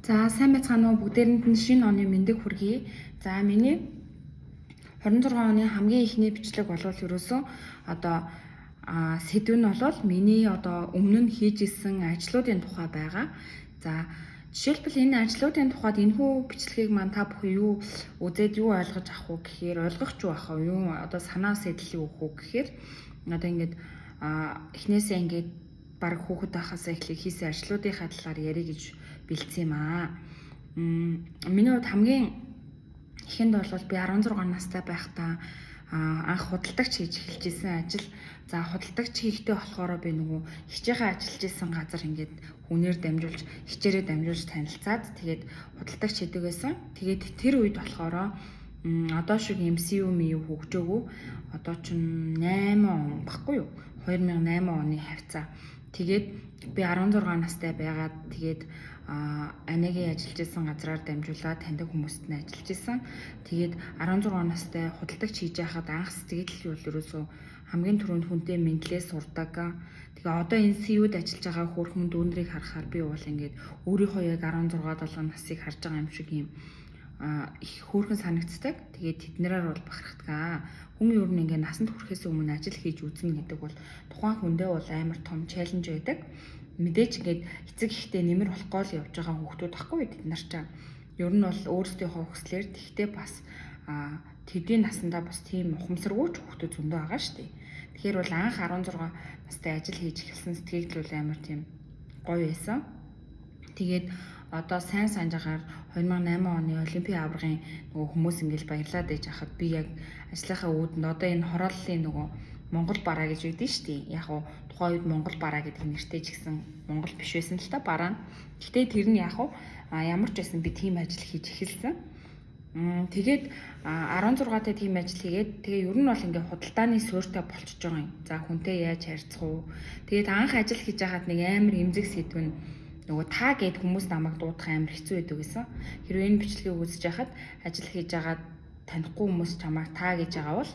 За сайн байцгаана уу бүгдээрэнд нь шинэ оны мэндийг хүргэе. За миний 26 оны хамгийн ихний бичлэг болвол ерөөсөө одоо сэдв нь бол миний одоо өмнө нь хийж исэн ажлуудын тухай байгаа. За жишээлбэл энэ ажлуудын тухайд энэхүү бичлэгийг маань та бүхэн юу үзээд юу ойлгож авах уу гэхээр ойлгох ч байх уу юу одоо санаа сэтлийг өгөх уу гэхээр одоо ингээд эхнээсээ ингээд баг хүүхэд байхасаа эхлэх хийсэн ажлуудынхаа талаар ярих гэж бэлдсэн юм аа. Миний хувьд хамгийн ихэнд бол би 16 настай байхдаа анх худалдагч хийж эхэлж исэн ажил. За худалдагч хийхдээ болохоор би нөгөө хичээгээ ажиллаж исэн газар ингээд хүнээр дамжуулж, хичээрээ дамжуулж танилцаад тэгээд худалдагч хийдэг байсан. Тэгээд тэр үед болохоор одоо шиг MCU мию хөгжөөгөө одоо ч 8 он баггүй юу? 2008 оны хавцаа. Тэгээд би 16 настай байгаад тэгээд анагийн ажиллаж исэн газраар дамжуулаад таньдаг хүмүүст нь ажиллаж исэн. Тэгээд 16 настай худалдагч хийж байхад анх сэтгэл бол ерөөсөө хамгийн түрүүнд хүнтэй мэдлээ сурдаг. Тэгээ одоо энэ CU-д ажиллаж байгаа хөөрхөн дүүнрийг харахаар би бол ингээд өөрийнхөө яг 16 7 насыг харж байгаа юм шиг юм их хөөрхөн санагддаг. Тэгээд тэднэрээр бол бахархдаг. Хүн ер нь ингээд насанд хүрэхээс өмнө ажил хийж үзнэ гэдэг бол тухайн хүндээ бол амар том челленж байдаг. Мэдээж ингээд эцэг ихтэй нэмэр болохгүй л явж байгаа хүүхдүүд байхгүй бид нар ч ер нь бол өөрсдийнхөө хүслээр тэгтээ бас тэдний насандаа бас тийм ухамсаргүйч хүүхдүүд зөндөө байгаа шүү дээ. Тэгэхээр бол анх 16 настай ажил хийж эхэлсэн сэтгэл бол амар тийм гоё байсан. Тэгээд одоо сайн санаж агаар 2008 оны Олимпийн аваргын нөгөө хүмүүс ингээл баярлаад ээж хахад би яг ажлынхаа үүдэнд одоо энэ хорооллын нөгөө Монгол бараа гэж үүдэн шүү дээ. Яг уу тухайн үед Монгол бараа гэдэг нэртэй ч гэсэн Монгол биш байсан л та бараа. Гэтэ тэр нь яг уу ямар ч байсан би тийм ажил хийж эхэлсэн. Тэгээд 16-тай тийм ажил хийгээд тэгээ ер нь бол ингээ худалдааны суурьтай болчихж байгаа юм. За хүнтэй яаж харьцах уу? Тэгээд анх ажил хийж байхад нэг амар эмзэг сэдв нь нөгөө та гэд хүмүүс намайг дуудах амар хэцүү байдаг гэсэн. Хэрвээ энэ бичлэгийг үзэж байхад ажил хийж байгаа танихгүй хүмүүс чамайг та гэж байгаа бол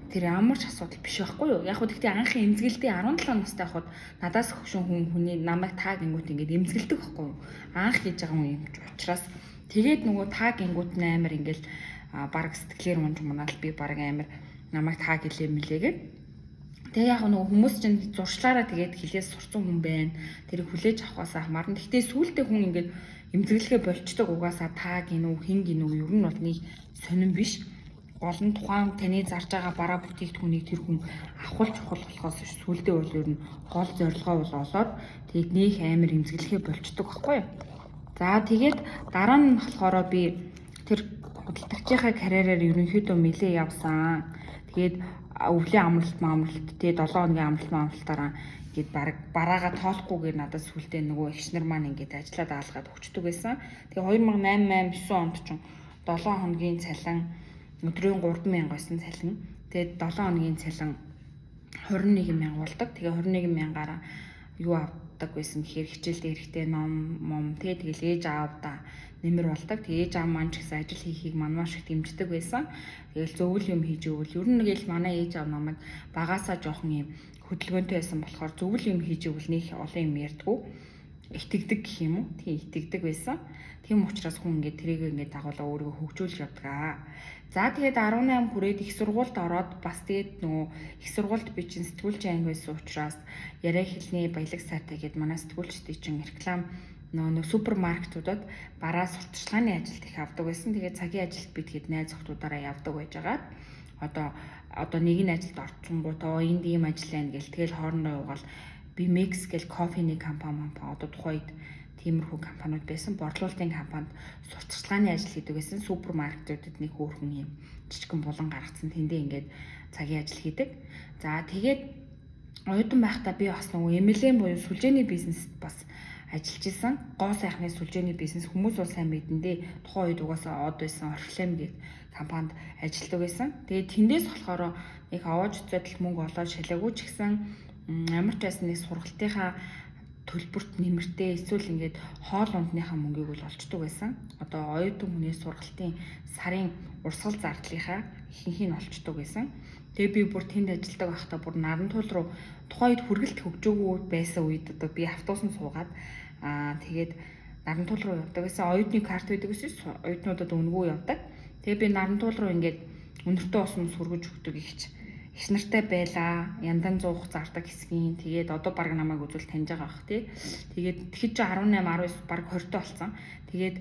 тэр ямар ч асуудал биш байхгүй юу? Яг хөө тэгтээ анхын эмзэгэлдээ 17 настай хахад надаас хөгшин хүний намайг та гингүүт ингээд эмзэгэлдэг байхгүй юу? Анх хийж байгаа юм учраас тэгээд нөгөө та гингүүт амар ингээд баг сэтгэлээр мунаал би баг амар намайг та гэлээ мэлээгээд тэгээ яг нөгөө хүмүүс чинь зуршлаараа тэгээд хилээс сурцсан хүн байна. Тэрийг хүлээж авахаас хамаарна. Гэхдээ сүүлдээ хүн ингээд эмзэглэхээ болчдөг угаасаа та гинүү хин гинүү ер нь бол нэг сонирн биш. Гол нь тухайн таны зарж байгаа бараа бүтээгдэхүүнийг тэр хүн авахул чухал болохоос сүүлдээ бол ер нь гол зорилгоо бол олоод тэгээд нөх амар эмзэглэхээ болчдөг байхгүй юу. За тэгээд дараа нь болохоор би тэр худалдагчийнхаа карьераар ерөнхийдөө нэлээ явсан. Тэгээд өвлийн амралт тэгээд 7 хоногийн амралтаараа ингээд бараагаа тоолохгүйгээр надад сүлдээ нөгөө ихшнэр маань ингээд ажиллаад аалгаад өгчдөг байсан. Тэгээ 2008 9 онд ч 7 хоногийн цалин өдрийн 3,000 байсан цалин. Тэгээд 7 хоногийн цалин 21,000 болдог. Тэгээ 21,000-аараа юу авдаг байсан гэхээр хичээлдээ эрэхтэй ном тэгэл ээж аавда нэмэр болдог. Тэгээ ээж аав маань ч гэсэн ажил хийхийг маш их дэмждэг байсан. Тэгэл зөвл юм хийж өгвөл ер нь нэгэл манай ээж аав намайг багаасаа жоохон юм хөдөлгөөнтэй байсан болохоор зөвл юм хийж өгвөл нөх олон юм ярьдгүү. Итгэдэг гэх юм уу? Тийм итгэдэг байсан. Тийм учраас хүн ингээд тэрийг ингээд дагуулаа өөрийгөө хөгжүүлж явдаг. За тэгээд 18 хүрээд их сургуульд ороод бас тэгээд нөгөө их сургуульд би чинь сэтгүүлч анги байсан учраас яриа хэлний баялаг сайтай гэдэг манай сэтгүүлчдийн чинь реклам нөгөө супермаркетуудад бараа сурталчилгааны ажилд их авдаг байсан. Тэгээд цагийн ажилд би тэгэд найз охтуудаараа явдаг байж байгаа. Одоо нэг нь ажилд орчингуудаа энд ийм ажил байна гэл тэгэл хоорондоо угаал би Mix гэл кофений компани одоо тухайд тиймэрхүү компаниуд байсан. Борлуулалтын компанид сурталчилгааны ажил хийдэг байсан. Супермаркетуудад нэг хөөрхөн юм жижигхэн булан гаргацсан тэндээ ингээд цагийн ажил хийдэг. За тэгээд оюутан байхдаа би бас нөгөө MLM буюу сүлжээний бизнест бас ажиллаж исэн. Гоо сайхны сүлжээний бизнес хүмүүс бол сайн мэдэн дээ. Тухайн үед угаасаа од байсан Oriflame гэдэг компанид ажилладаг байсан. Тэгээд тэндээс болохоор нэг овоож зөдөл мөнгө олоод шалаагүй ч гэсэн ямар ч байсан нэг сургалтынхаа төлбөрт нэмэртэй эсвэл ингээд хоол ундныхаа мөнгийг бол олцдог байсан. Одоо оюутан хүний сургалтын сарын урсгал зардлынхаа ихэнхийг нь олцдог байсан. Тэгээ би бүр тэнд ажилладаг байхдаа бүр Нарантуул руу тухайд хүргэлт хөгжөөгөө байсан үед одоо би автобусанд суугаад тэгээд Нарантуул руу явдаг гэсэн. Оюутны карт байдаг гэсэн. Оюутнуудад өнгөө явдаг. Тэгээ би Нарантуул руу ингээд өнөртөө ус мөс хүргэж өгдөг ихч. Их нартай байлаа. Яндан зуух зардаг хэсгийн. Тэгээд одоо баг намайг үзүүл таньж байгаа бах тий. Тэгээд тэгэхэд чи 18, 19 баг 20 тоо болсон. Тэгээд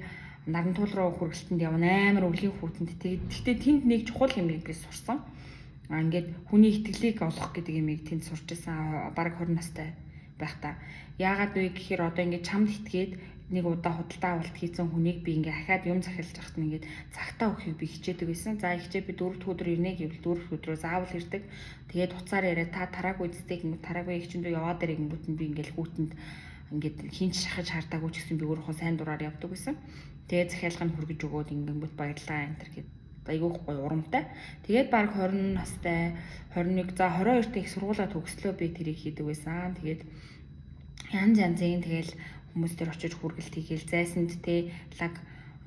Нарантуул руу хүргэлтэнд явна амар өвлийн хүүтэнд. Тэгээд гэхдээ тэнд нэг чухал юм би сурсан. Ингээд хүний итгэлийг олох гэдэг юмыг тэнд сурч байсан. Баг 20 настай байхдаа. Яагаад вэ гэхээр одоо ингээд чамд итгээд нэг удаа худалдаа авалт хийсэн хүнийг би ингээ ахаад юм захиалж ахт нь ингээд цагтаа өгөхийг би хичээдэг байсан. За ихчээ би 4 дахь өдөр ирнэ гэвэл 4 дахь өдрөө заавал ирдэг. Тэгээд хуцаар яриа та тараагүй зүтэй гингүү тараагүй их чиндөө яваад ирэх гингүүт нь би ингээл хүүтэнд ингээд хинч шахаж хардаагүй ч гэсэн би өөрөө сайн дураар явдаг байсан. Тэгээд захиалгыг хүргэж өгөөд ингээд баярлаа энэ төр гээд айгүй гоё урамтай. Тэгээд баг 20 настай 21 за 22 дэх сургуулаа төгслөө би тэрийг хийдэг байсан. Тэгээд янз янзын тэгэл хүмүүс төр очиж хүргэлт хийгээл зайсанд те лаг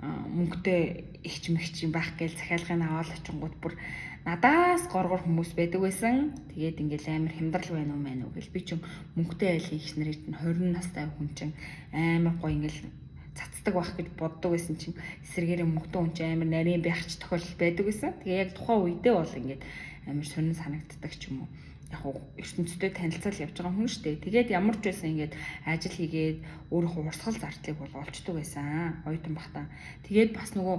мөнгөтэй ихч мэгч юм байх гээл захиалгыг аваад очингууд бүр надаас горгор хүмүүс байдаг байсан. Тэгээд ингээл амар хямдрал байна уу мэн үү гэл би ч мөнгөтэй айлын ихч нарыг 20 настай хүн чинь амар гоё ингээл цацдаг байх гэж боддог байсан чинь эсэргээрээ мөнгөтэй хүн чинь амар нарийн байх ч тохиолдол байдаг байсан. Тэгээ яг тухайн үедээ бол ингээд амар сонир санагддаг ч юм уу. Яг ертөнцтэй танилцал явж байгаа хүн шүү дээ. Тэгээд ямар ч байсан ингээд ажил хийгээд өөрийнхөө урсгал зардлыг бол олчдөг байсан. Оюутан багтаа. Тэгээд бас нөгөө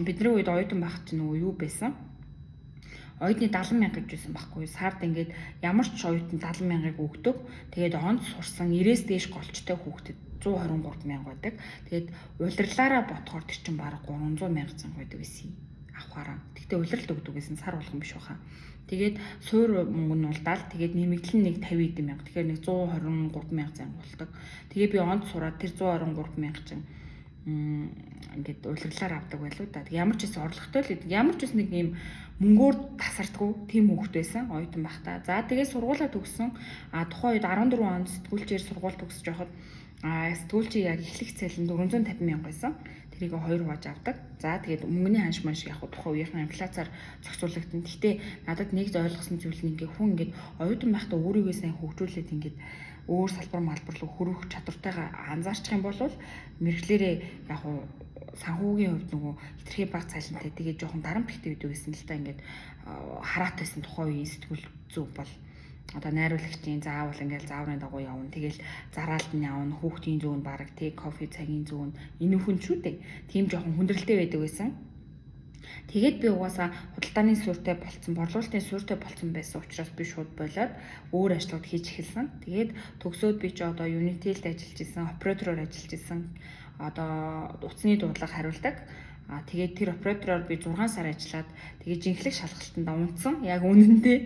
бидний үед оюутан байх чинь нөгөө юу байсан? Оюутны 70,000 гэж байсан байхгүй юу? Сард ингээд ямар ч оюутан 70,000-ыг өгдөг. Тэгээд онд сурсан 90-с дээш голчтой хүүхдэд 123,000 байдаг. Тэгээд улирлаараа ботхоор тэр чинь бараг 300,000 цанг байдаг байсан. Авахаараа. Тэгтээ улиралд өгдөг гэсэн сар болгон биш баха. Тэгээд суур мөнгө нь улдаал тэгээд нэмэгдэл нэг 50 мянга. Тэгэхээр нэг 123,000 зан болдог. Тэгээ би онд сураад тэр 123,000 чинь ингээд улирлаар авдаг байлуу да. Ямар ч гэсэн орлоготой л ямар ч гэсэн нэг юм мөнгөөр тасардгүй тийм хүүхэд байсан оюутан байхдаа. За тэгээ сургуулаа төгссөн. Тухайн үед 14 онд сэтгүүлчээр сургууль төгсөж байхад сэтгүүлчийн яг эхлэх цалин 450,000 байсан. Тэрийг 2 хувааж авдаг. За тэгээд мөнгөний ханш маш яг тухайн үеийнхэн инфляцаар зохицуулагдсан. Гэхдээ надад нэг ойлгосон зүйл нь ингээ хүн ингээ оюутан байхдаа өөрийгөө сайн хөгжүүлээд ингээ өөр салбар малбар руу хөрөх чадвартайгаа анзаарчих юм бол мэрэгчлэрээ яг санхүүгийн хувьд нөгөө хитрхи баг цалинтай тэгээд жоохон дарамт ихтэй байдаг гэсэн л та ингээд хараат байсан тухайн үеийн сэтгүүл зүг бол одоо найруулагчийн заавал ингээл зааврын дагуу явна. Тэгэл зараалд нь явна. Хүүхдийн зүүн бараг тий кофе цагийн зүүн энэ хүн шүү дээ. Тийм жоохон хүндрэлтэй байдаг байсан. Тэгээд би угаасаа худалдааны суурьтай болцсон, борлуулалтын суурьтай болцсон байсан учраас би шууд болоод өөр ажлууд хийж эхэлсэн. Тэгээд төгсөөд би ч одоо Unitel-д ажиллаж исэн, оператороор ажиллаж исэн. Одоо утасны дуудлага хариулдаг. Тэгээд тэр оператороор би 6 сар ажиллаад тэгээд жинхлэг шалгалтанд унтсан. Яг үнэндээ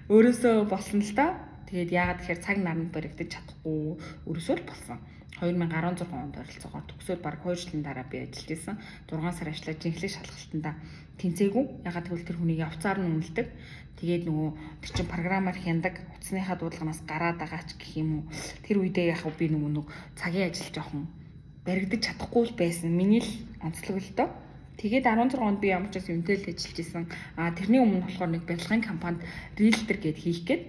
өөрөөсөө болсон л та. Тэгээд яагаад тэгэхээр цаг наранд баригдаж чадахгүй өөрөөсөө л болсон. 2016 онд ойролцоогоор төгсөөд баг 2 жилийн дараа би ажиллаж исэн. 6 сар ажиллаж жинхлэг шалгалтанда тэнцээгүй. Ягаад гэвэл тэр хүнийг явцаар нь үнэлдэг. Тэгээд нөгөө тэр чин програмаар хяндаг утасныхаа дуудлаганаас гараад байгаа ч гэх юм уу. Тэр үедээ яг би нөгөө цагийн ажил жоохон баригдаж чадахгүй л байсан. Миний л онцлог л доо. Тэгээд 16 онд би ямар ч бас Unitel-д ажиллаж исэн. Тэрний өмнө болохоор нэг барилгын компанид Realtor гээд хийх гээд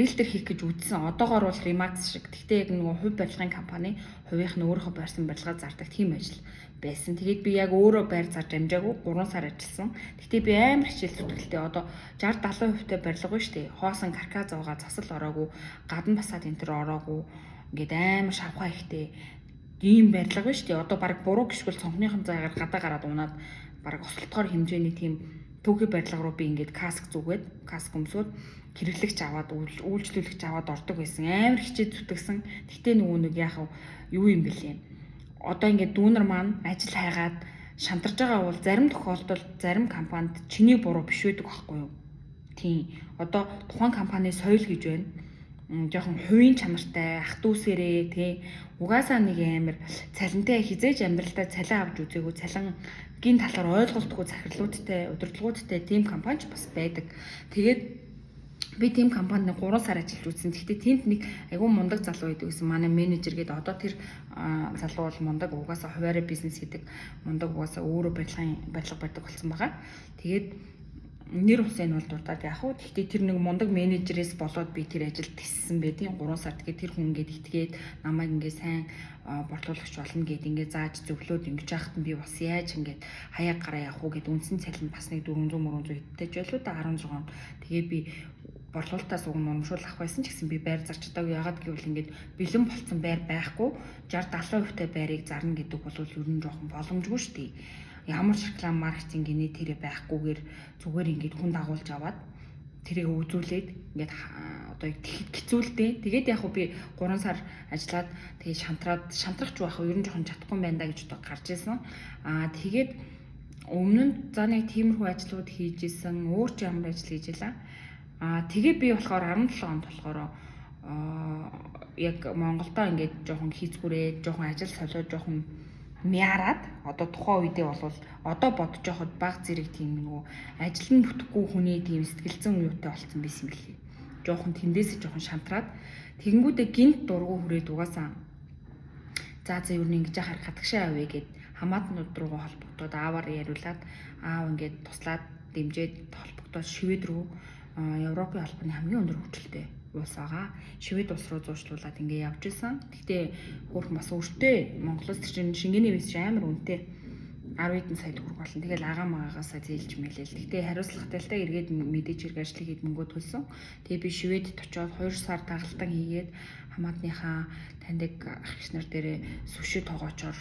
Realtor хийх гэж үзсэн. Одоогоор бол Remax шиг. Гэхдээ яг нөгөө хувь барилгын компани хувийнх нь өөрөө барьсан барилгаа зардаг тийм ажил байсан. Тэгээд би яг өөрөө байр зарж амжаагүй 3 сар ажилласан. Гэхдээ би амар хичээл зүтгэлтэй одоо 60-70% та барилга байна шүү дээ. Хоосон каркас зуугаа засал ороогүй, гадна басаад энэ төр ороогүй. Ингээд амар шавхаа ихтэй ийм барилга байна шүү дээ. Одоо баг буруу гიშгэл цонхныхон заагаар гадаа гараад унаад баг осолтгоор хэмжээний тийм төвхий барилга руу би ингээд каск зүгээд каск өмсөд хэрэглэгч аваад үйлчлүүлэгч аваад ордог байсан. Амар хичээд зүтгсэн. Гэтэ нөгөө нэг яах юу юм бэлээ. Одоо ингээд дүүнер маань ажил хайгаад шантарж байгаа бол зарим тохиолдолд зарим компанид чиний буруу биш байдаг байхгүй юу? Тийм. Одоо тухайн компани соёл гэж байна. Жохон хувийн чанартай ах дүүсээрээ тий угаасаа нэг амар цалинтай хизээж амьдралдаа цалин авч үзээгүй цалингийн талаар ойлголтгүй захирлуудтай удирдлагуудтай тийм компани ч бас байдаг. Тэгээд би тийм компанид 3 сар ажиллаж үзсэн. Гэхдээ тэнд нэг айгүй мундаг залуу байдаг гэсэн манай менежер гээд одоо тэр залуу бол мундаг угаасаа хуваараа бизнес хийдэг. Мундаг угаасаа өөрөө барилга барьдаг болсон байгаа. Тэгээд нэр усыг бол дуртаад яг уу. Гэхдээ тэр нэг мундаг менежерээс болоод би тэр ажилд тиссэн байдیں۔ 3 сар тэгээд тэр хүн ингээд итгээд намайг ингээд сайн борлуулагч болно гэд ингээд зааж зөвлөөд ингэж яахад нь би бас яаж ингээд хаяа гараа явах уу гэд үндсэн цалин бас нэг 400 300 хэдтэй ч байлуу да 16. Тэгээд би борлуулалтаас уг нурамшуул авах байсан ч гэсэн би байр зарч чадаагүй. Ягаад гэвэл ингээд бэлэн болцсон байр байхгүй 60-70% та байрыг зарна гэдэг бол ер нь жоохон боломжгүй шүү дээ. Ямар ч реклам маркетингийн тэрэ байхгүйгээр зүгээр ингээд хүн дагуулж аваад тэрийг үзүүлээд ингээд одоо тэгэхэд хэцүүлдэ. Тэгээд яг хөө би 3 сар ажиллаад тэгээд шантрах ч байх ер нь жоохон чадахгүй юм байна да гэж одоо гарч ирсэн. Тэгээд өмнө нь за нэг тиймэрхүү ажлууд хийж исэн, өөр ч ямар ажил хийж илаа. Тэгээ би болохоор 17 онд болохоор яг Монголдоо ингээд жоохон хийцгүүрээ, жоохон ажил солиод жоохон мяарад одоо тухайн үедээ бол одоо бодож байхад баг зэрэг тийм нөгөө ажил нь бүтэхгүй хүний тийм сэтгэлзэн юутай болсон байсан юм билий. Жоохон тэндээсээ жоохон шантраад тэгэнгүүтээ гинт дургу хүрээд угаасаа за ер нь ингэж яхаар хатагшаа авъя гэд хамаатнууд руугаа холбогдоод ааваар яриулаад аав ингээд туслаад дэмжээд холбогдоод шивэд рүү Европын албаны хамгийн өндөр хөгжилтэй улс байгаа. Швед улс руу зуршлуулад ингээ явж исэн. Гэхдээ хөөрхөн бас өөртөө Монголоос чинь шингээний виз амар үнэтэй 10 хэдэн сая төгрөг болно. Тэгэл агаа магаагаасаа зээлж мэлээл. Гэхдээ хариуцлагатайтай эргээд мэдээж хэрэг ажлыг хэд мөнгө төлсөн. Тэгээ би Шведэд очиод 2 сар дагалдан хийгээд хамаатныхаа таньдаг ах эгч нар дээрээ сүшид тоогоочоор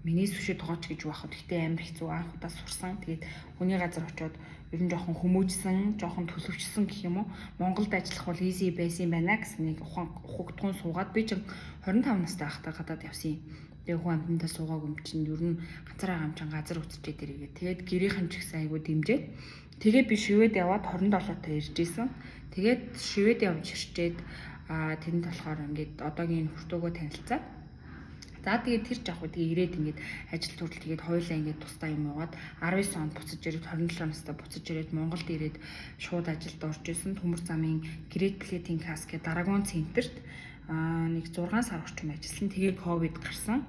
миний сүшид тоогооч гэж байхад гэхдээ амар хэцүү анх удаа сурсан. Тэгээд хүний газар очиод ер нь жоохон хүмүүжсэн, жоохон төлөвчсөн гэх юм уу. Монголд ажиллах бол easy байсан юм байна гэсэн нэг ухагтгун суугаад би чинь 25 настай байхдаа гадаад явсан юм. Тэгээ хүн амьтандаа суугаагүй юм чинь ер нь ганцаараа гамчин газар үтчихэд ирээгээ. Тэгээд гэрийнхэн ч гэсэн айгуу дэмжээд тэгээ би Швед яваад 27 та ирж исэн. Тэгээд Швед явж ирчээд тэнд болохоор ингээд одоогийн нөхөртөөгөө танилцаад за тэгээд тэр жах уу тэгээд ирээд ингээд ажил төрөл тэгээд хоёулаа ингээд тусдаа юм яваад 19 онд буцаж ирээд 27 настай буцаж ирээд Монголд ирээд шууд ажилд орж исэн. Төмөр замын Great Plating Cast гэдэг Дарагон центрт нэг 6 сар орчим ажилласан. Тэгээд ковид гарсан.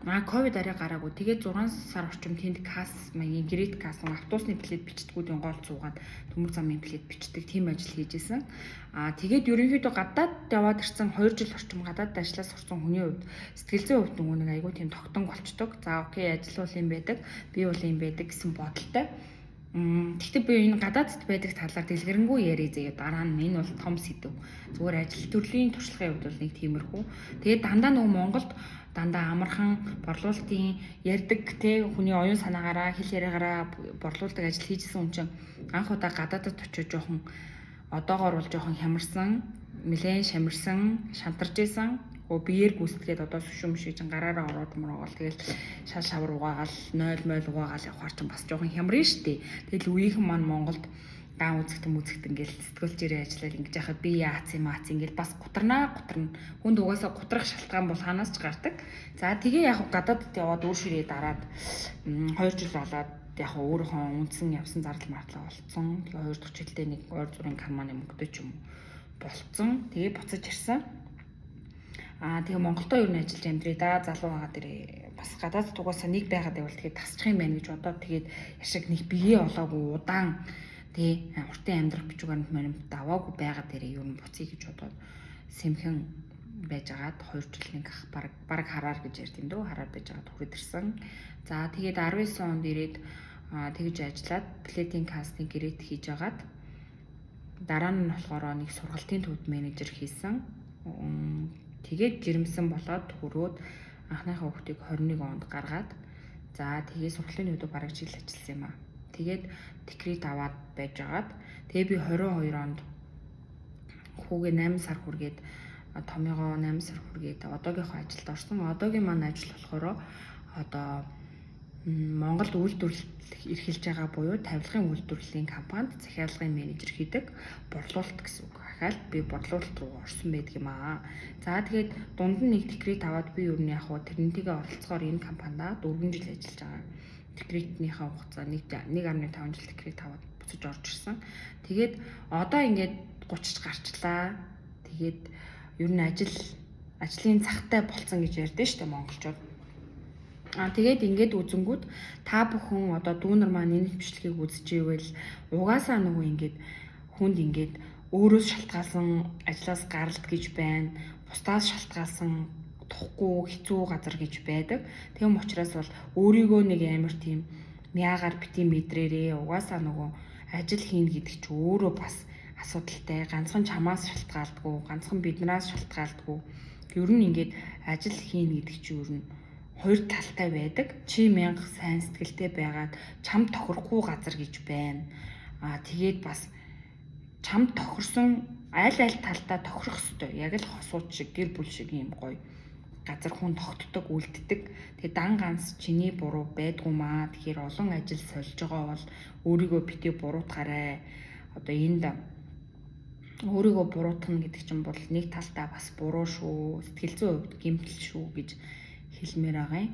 Ковид арай гараагүй. Тэгээд 6 сар орчим тэнд кас маягийн Great Cast автобусны плэт бичдгүүдийн гол зуугаад төмөр замын плэт бичдэг тийм ажил хийж исэн. Тэгээд ерөнхийдөө гадаад яваад ирсэн 2 жил орчим гадаад ажиллаж сурсан хүний хувьд сэтгэл зүйн хувьд нөгөө нэг айгүй тийм тогтон болчдөг. За окей, ажил бол юм байдаг, би бол юм байдаг гэсэн бодолтой. Гэхдээ би энэ гадаадд байдаг талаар дэлгэрэнгүй яриа заяа дараа нь энэ бол том сэдв. Зүгээр ажил төрлийн туршлагын хувьд бол нэг тиймэрхүү. Тэгээд дандаа нөгөө Монголд дандаа амархан борлуулалтын ярьдаг те хүний оюун санаагаараа хэл яриагаараа борлуулдаг ажил хийжсэн хүн чинь анх удаа гадаадд очиж жоохон одоогоор бол жоохон хямарсан, нэлээд шамирсан, шантарч исэн. Биеэр гүйцэтгээд одоо сүшүм шиг чин гараараа ороод мөрөөгөл тэгэл шал шавар угаагаал 0 угаагаал явахаар чин бас жоохон хямрын штий. Тэгэл үеийнхэн маань Монголд гаан үзэгтэн ингээл сэтгүүлч ирээ ажиллаад ингэж яхад би яац ингээл бас гутарна. Хүнд угаасаа гутрах шалтгаан бол ханаас ч гардаг. За тэгээ яг гадаадд яваад өөр ширээ дараад 2 жил болоод яг өөрийнхөө үндсэн явсан зардал мартлаа болцсон. Тэгээ 2 жилдээ нэг ойр зүрийн карманы мөнгөтэй ч юм болцсон. Тэгээ буцаж ирсэн. Тэгээ Монголдо ер нь ажиллаж амьдрий да залуу байгаа дээрээ бас гадаад тугаасаа нэг байгаад байвал тэгээд тасчих юм байна гэж бодоод тэгээд яшиг нэг бие олоогүй удаан тэгээ уртын амьдрах бичгээр нь даваагүй байгаад дээрээ ер нь буцъя гэж бодоод сэмхэн байжгаад 2 жил нэг баг хараар гэж ярьд юм дөө хараар байжгаад хүрээд ирсэн. За тэгээд 19 онд ирээд тэгж ажиллаад Plating Cast-ийн гэрээт хийж агаад дараа нь болохоор нэг сургалтын төвд менежер хийсэн. Тэгээд жирэмсэн болоод хүрөөд анхныхаа хүүхдийг 21 онд гаргаад за тэгээд сургалтын төвд бараг жил ажилласан юм аа. Тэгээд декрет аваад байжгаад тэгээ би 22 онд хүүгээ 8 сар хүргээд томьёогоо 8 сар хүргээд одоогийнхоо ажилд орсон. Одоогийн маань ажил болохоор одоо Монголд үйлдвэрлэлт эрхэлж байгаа буюу тавилгын үйлдвэрлэлийн компанид захиалгын менежер хийдэг борлуулалт гэсэн үг. Ахаал би борлуулалт руу орсон байдаг юм аа. За тэгээд дунд нь нэг декрет аваад би юу нэг яг тэрнтэйгээ оролцохоор энэ компанидаа 4 жил ажиллаж байгаа. Декретнийхээ хугацаа 1.5 жил декрет аваад буцаж орж ирсэн. Тэгээд одоо ингээд 30-ч гарчлаа. Тэгээд ер нь ажлын цагтай болцсон гэж ярьдэн штэ монголчууд. Тэгээд ингээд үзэнгүүт та бүхэн одоо дүүнер маань энэ бичлэгийг үзэж ивэл угаасаа нөгөө ингээд хүнд ингээд өөрөөс шалтгаалсан ажлаас гаралт гэж байна. Бусдаас шалтгаалсан тухгүй хэцүү газар гэж байдаг. Тэгм учраас бол өөрийгөө нэг амар тийм мяагаар бити мэдрээрээ угаасаа нөгөө ажил хийн гэдэг чи өөрөө бас асуудалтай. Ганцхан чамаас шалтгаалдаггүй, ганцхан биднээс шалтгаалдаггүй. Ер нь ингээд ажил хийн гэдэг чи ер нь хоёр талтай байдаг. Чи мянга сайн сэтгэлтэй байгаад чам тохирохгүй газар гэж байна. Тэгээд бас чам тохирсон аль талдаа тохирох ёстой. Яг л хосууд шиг, гэр бүл шиг юм гоё газар хүн тогтдог, үлддэг. Тэгээ дан ганц чиний буруу байдгүй маа. Тэгэхээр олон ажил сольж байгаа бол өөрийгөө битгий буруутгаарай. Одоо энд өөрийгөө буруутгах гэдэг чинь бол нэг талдаа бас буруу шүү. Сэтгэл зүйн хувьд гэмтэл шүү гэж хэлмээр байгаа юм.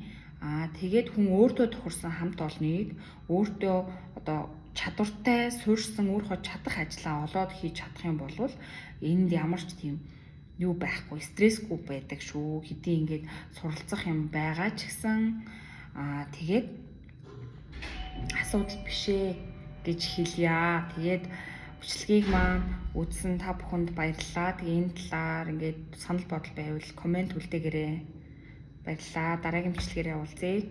Тэгээд хүн өөртөө тохирсон хамт олныг өөртөө одоо чадвартай суурьсан өөрөө чадах ажлаа олоод хийж чадах юм бол энд ямар ч тийм юу байхгүй, стрессгүй байдаг шүү. Хэдий ингээд суралцах юм байгаа ч гэсэн тэгээд асуудал бишээ гэж хэлье. Тэгээд бичлэгийг маань үзсэн та бүхэнд баярлалаа. Тэгээ энэ талаар ингээд санал бодол байвал комент үлдээгээрэй. Баярлалаа. Дараагийн бичлэгээрээ уулзъя.